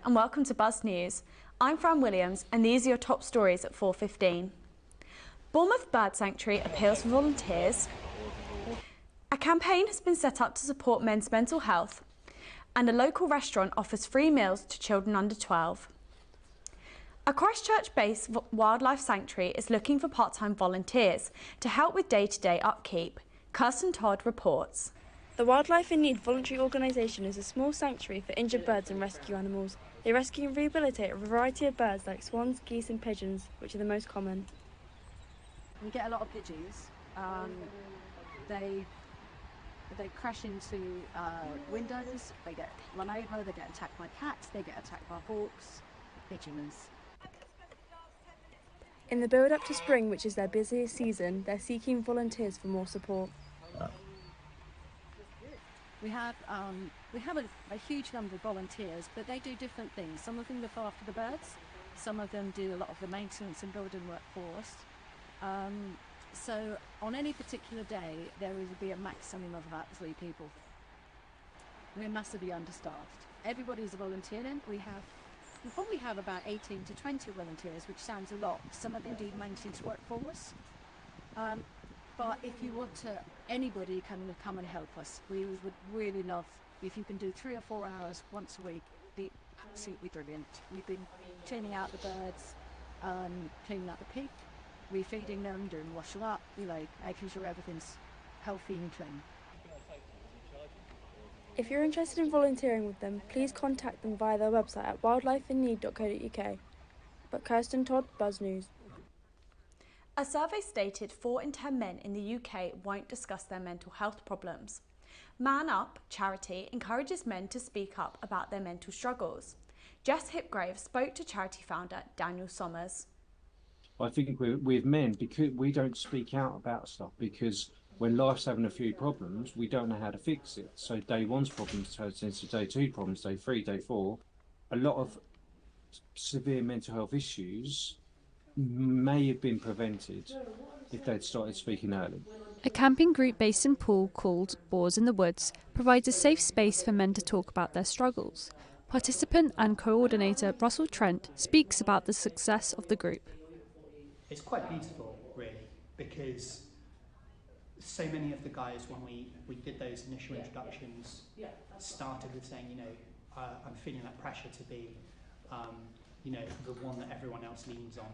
and welcome to Buzz News. I'm Fran Williams and these are your top stories at 4:15. Bournemouth Bird Sanctuary appeals for volunteers. A campaign has been set up to support men's mental health, and a local restaurant offers free meals to children under 12. A Christchurch-based wildlife sanctuary is looking for part-time volunteers to help with day-to-day upkeep. Kirsten Todd reports. The Wildlife in Need voluntary organisation is a small sanctuary for injured birds and rescue animals. They rescue and rehabilitate a variety of birds like swans, geese and pigeons, which are the most common. We get a lot of pigeons. They crash into windows, they get run over, they get attacked by cats, they get attacked by hawks, pigeons. In the build-up to spring, which is their busiest season, they're seeking volunteers for more support. We have a huge number of volunteers, but they do different things. Some of them look after the birds, some of them do a lot of the maintenance and building work for us. So on any particular day, there would be a maximum of about 3 people. We're massively understaffed. Everybody's volunteering. We probably have about 18 to 20 volunteers, which sounds a lot. Some of them do maintenance work for us. But if you want anybody can come and help us. We would really love if you can do 3 or 4 hours once a week. It'd be absolutely brilliant. We've been cleaning out the birds, cleaning out the pig, refeeding them, doing washing up, making sure everything's healthy and clean. If you're interested in volunteering with them, please contact them via their website at wildlifeinneed.co.uk. But Kirsten Todd, Buzz News. A survey stated 4 in 10 men in the UK won't discuss their mental health problems. Man Up charity encourages men to speak up about their mental struggles. Jess Hipgrave spoke to charity founder Daniel Sommers. I think with men, because we don't speak out about stuff, because when life's having a few problems, we don't know how to fix it. So day 1's problems turns into day 2 problems, day 3, day 4. A lot of severe mental health issues may have been prevented if they'd started speaking early. A camping group based in Poole called Boars in the Woods provides a safe space for men to talk about their struggles. Participant and coordinator Russell Trent speaks about the success of the group. It's quite beautiful, really, because so many of the guys, when we did those initial introductions, started with saying, I'm feeling that pressure to be, the one that everyone else leans on.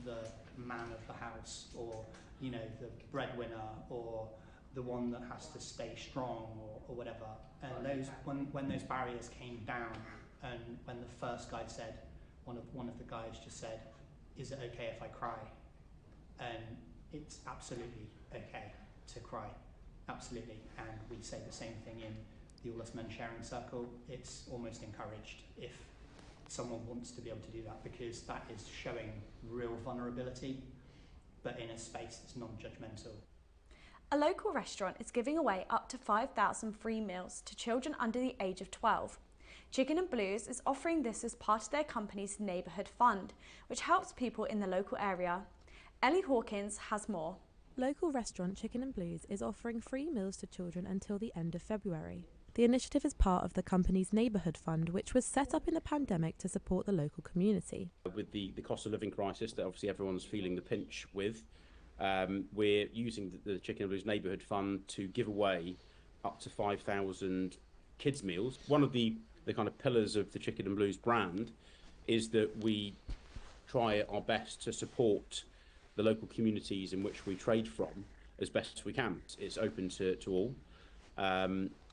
The man of the house, or the breadwinner, or the one that has to stay strong, or whatever. And when those barriers came down, and when the first guy said, one of the guys just said, "Is it okay if I cry?" And it's absolutely okay to cry, absolutely. And we say the same thing in the All Us Men Sharing Circle. It's almost encouraged if someone wants to be able to do that, because that is showing real vulnerability, but in a space that's non-judgmental. A local restaurant is giving away up to 5,000 free meals to children under the age of 12. Chicken and Blues is offering this as part of their company's neighbourhood fund, which helps people in the local area. Ellie Hawkins has more. Local restaurant Chicken and Blues is offering free meals to children until the end of February. The initiative is part of the company's neighbourhood fund, which was set up in the pandemic to support the local community. With the cost of living crisis that obviously everyone's feeling the pinch with, we're using the Chicken and Blues neighbourhood fund to give away up to 5,000 kids meals. One of the kind of pillars of the Chicken and Blues brand is that we try our best to support the local communities in which we trade from as best as we can. It's open to all.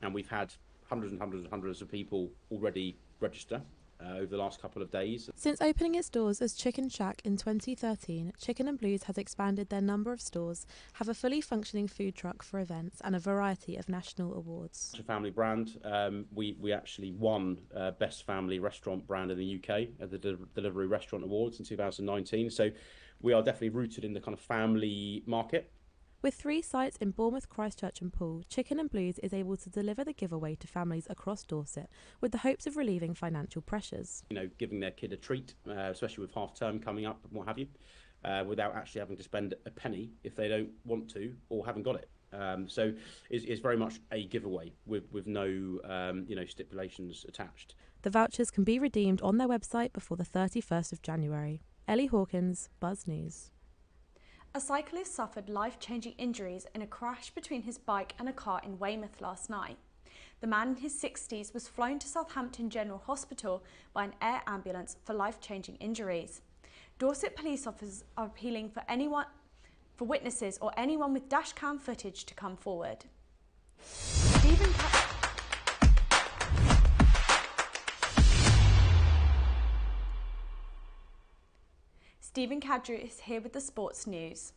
And we've had hundreds of people already register over the last couple of days. Since opening its doors as Chicken Shack in 2013, Chicken and Blues has expanded their number of stores, have a fully functioning food truck for events and a variety of national awards. It's a family brand. We actually won Best Family Restaurant Brand in the UK at the Delivery Restaurant Awards in 2019. So we are definitely rooted in the kind of family market. With 3 sites in Bournemouth, Christchurch and Poole, Chicken and Blues is able to deliver the giveaway to families across Dorset with the hopes of relieving financial pressures. Giving their kid a treat, especially with half term coming up and what have you, without actually having to spend a penny if they don't want to or haven't got it. So it's very much a giveaway with no stipulations attached. The vouchers can be redeemed on their website before the 31st of January. Ellie Hawkins, Buzz News. A cyclist suffered life-changing injuries in a crash between his bike and a car in Weymouth last night. The man in his 60s was flown to Southampton General Hospital by an air ambulance for life-changing injuries. Dorset police officers are appealing for witnesses or anyone with dashcam footage to come forward. Stephen Cadrew is here with the sports news.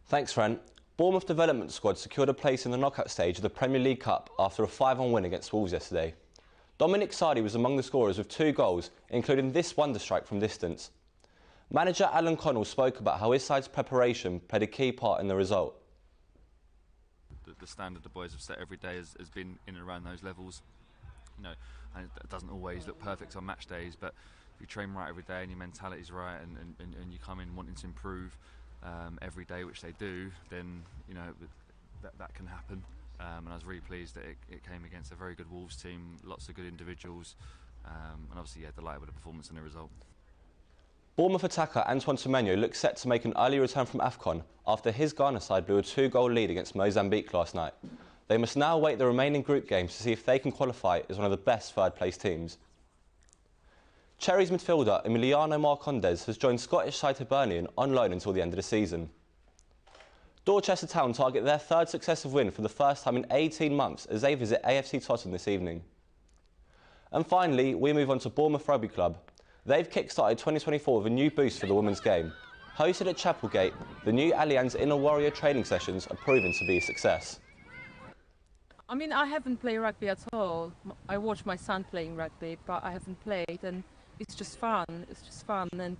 Thanks, Fran. Bournemouth development squad secured a place in the knockout stage of the Premier League Cup after a 5-1 win against Wolves yesterday. Dominic Sardi was among the scorers with 2 goals, including this wonder strike from distance. Manager Alan Connell spoke about how his side's preparation played a key part in the result. The standard the boys have set every day has been in and around those levels. You know, and it doesn't always look perfect on match days, but if you train right every day and your mentality's right and you come in wanting to improve every day, which they do, then you know that can happen. And I was really pleased that it came against a very good Wolves team, lots of good individuals, and obviously delighted with the performance and the result. Bournemouth attacker Antoine Semenyo looks set to make an early return from AFCON after his Ghana side blew a 2-goal lead against Mozambique last night. They must now await the remaining group games to see if they can qualify as one of the best third-place teams. Cherries midfielder Emiliano Marcondes has joined Scottish side Hibernian on loan until the end of the season. Dorchester Town target their 3rd successive win for the first time in 18 months as they visit AFC Tottenham this evening. And finally, we move on to Bournemouth Rugby Club. They've kick-started 2024 with a new boost for the women's game. Hosted at Chapelgate, the new Allianz Inner Warrior training sessions are proven to be a success. I mean, I haven't played rugby at all. I watch my son playing rugby, but I haven't played, and it's just fun. It's just fun, and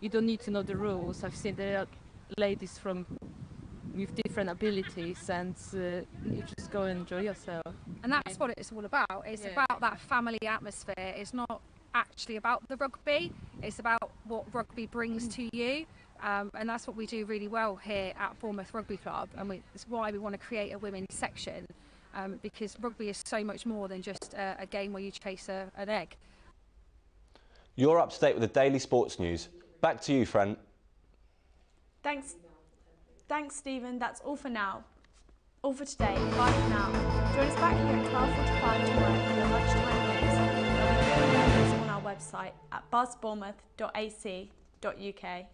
you don't need to know the rules. I've seen there are ladies with different abilities, and you just go and enjoy yourself. And that's what it's all about. It's about that family atmosphere. It's not actually about the rugby. It's about what rugby brings to you. And that's what we do really well here at Bournemouth Rugby Club. And it's why we want to create a women's section, because rugby is so much more than just a game where you chase an egg. You're up to date with the daily sports news. Back to you, Fran. Thanks, Stephen. That's all for now. All for today. Bye for now. Join us back here at 12:45 tomorrow for the lunchtime news. There'll be on our website at buzzbournemouth.ac.uk.